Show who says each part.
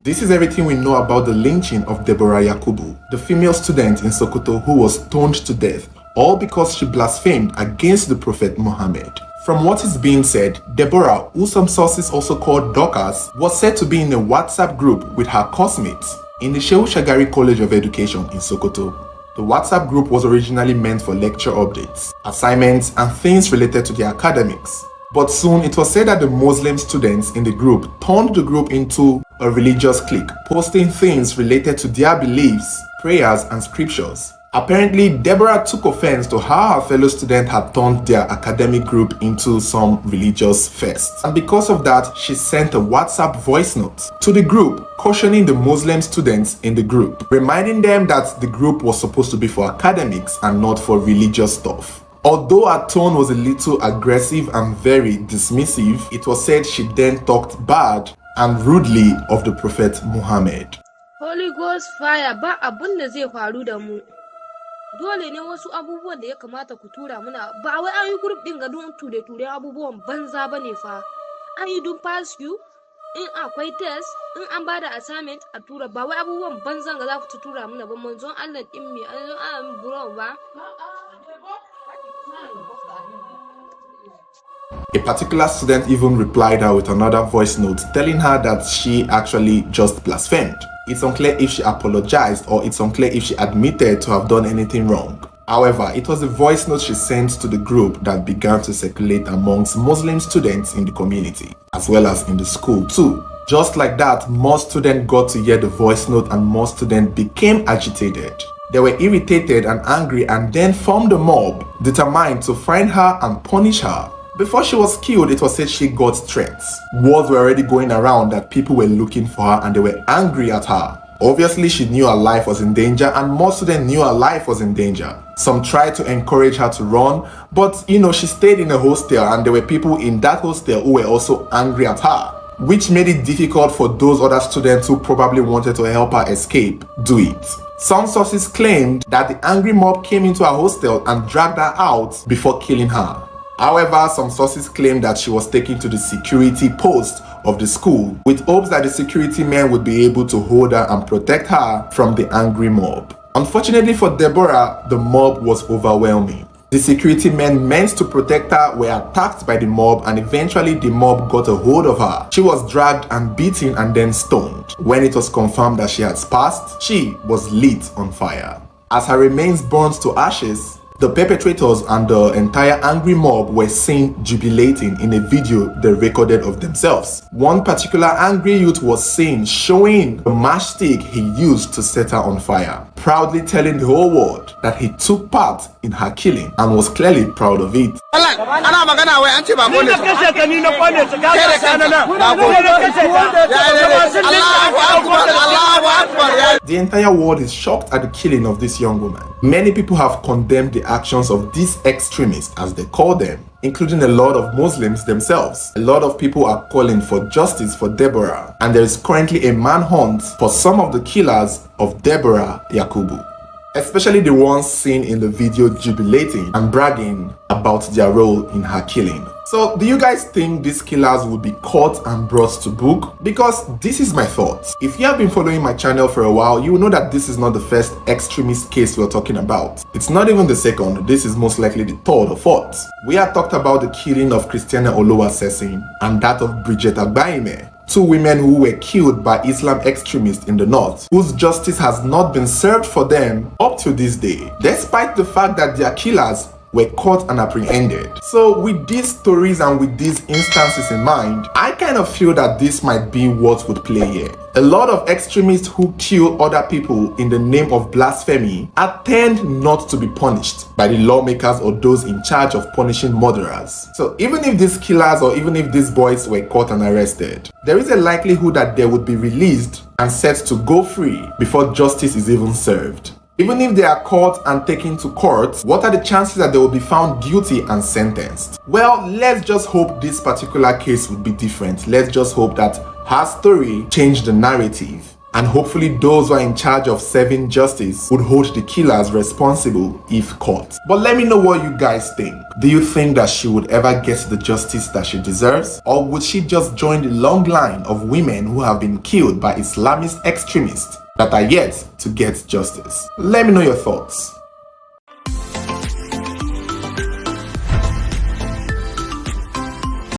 Speaker 1: This is everything we know about the lynching of Deborah Yakubu, the female student in Sokoto who was stoned to death, all because she blasphemed against the Prophet Mohammed. From what is being said, Deborah, who some sources also called Dorcas, was said to be in a WhatsApp group with her classmates in the Shehu Shagari College of Education in Sokoto. The WhatsApp group was originally meant for lecture updates, assignments, and things related to their academics. But soon it was said that the Muslim students in the group turned the group into a religious clique, posting things related to their beliefs, prayers, and scriptures. Apparently, Deborah took offense to how her fellow students had turned their academic group into some religious fest. And because of that, she sent a WhatsApp voice note to the group, cautioning the Muslim students in the group, reminding them that the group was supposed to be for academics and not for religious stuff. Although her tone was a little aggressive and very dismissive, it was said she then talked bad and rudely of the Prophet Muhammad.
Speaker 2: Holy Ghost fire ba abun da zai faru da mu. Dole ne wasu abubuwan da ya kamata ku tura muna ba wai an yi group din ga don ture abubuwan banza bane fa. An yi don pass you in akwai test in an bada assignment a tura ba wai abubuwan banzan ga za ku tura muna ba manzon Allah din me an buro ba.
Speaker 1: A particular student even replied her with another voice note telling her that she actually just blasphemed. It's unclear if she apologized or it's unclear if she admitted to have done anything wrong. However, it was the voice note she sent to the group that began to circulate amongst Muslim students in the community, as well as in the school too. Just like that, more students got to hear the voice note and more students became agitated. They were irritated and angry and then formed a mob, determined to find her and punish her. Before she was killed, it was said she got threats. Words were already going around that people were looking for her and they were angry at her. Obviously, she knew her life was in danger and most students knew her life was in danger. Some tried to encourage her to run, but she stayed in a hostel and there were people in that hostel who were also angry at her, which made it difficult for those other students who probably wanted to help her escape do it. Some sources claimed that the angry mob came into her hostel and dragged her out before killing her. However, some sources claim that she was taken to the security post of the school with hopes that the security men would be able to hold her and protect her from the angry mob. Unfortunately for Deborah, the mob was overwhelming. The security men meant to protect her were attacked by the mob and eventually the mob got a hold of her. She was dragged and beaten and then stoned. When it was confirmed that she had passed, she was lit on fire. As her remains burned to ashes, the perpetrators and the entire angry mob were seen jubilating in a video they recorded of themselves. One particular angry youth was seen showing the matchstick he used to set her on fire, proudly telling the whole world that he took part in her killing and was clearly proud of it. The entire world is shocked at the killing of this young woman. Many people have condemned the actions of these extremists, as they call them, including a lot of Muslims themselves. A lot of people are calling for justice for Deborah, and there is currently a manhunt for some of the killers of Deborah Yakubu, especially the ones seen in the video jubilating and bragging about their role in her killing. So do you guys think these killers will be caught and brought to book? Because this is my thoughts. If you have been following my channel for a while, you will know that this is not the first extremist case we're talking about. It's not even the second. This is most likely the third or fourth. We have talked about the killing of Christiana Oluwasesin and that of Bridget Agbaime, two women who were killed by Islam extremists in the north, whose justice has not been served for them up to this day, despite the fact that their killers were caught and apprehended. So with these stories and with these instances in mind, I kind of feel that this might be what would play here. A lot of extremists who kill other people in the name of blasphemy tend not to be punished by the lawmakers or those in charge of punishing murderers. So even if these killers or even if these boys were caught and arrested, there is a likelihood that they would be released and set to go free before justice is even served. Even if they are caught and taken to court, what are the chances that they will be found guilty and sentenced? Well, let's just hope this particular case would be different. Let's just hope that her story changed the narrative And hopefully those who are in charge of serving justice would hold the killers responsible if caught. But let me know what you guys think. Do you think that she would ever get the justice that she deserves? Or would she just join the long line of women who have been killed by Islamist extremists that are yet to get justice? Let me know your thoughts.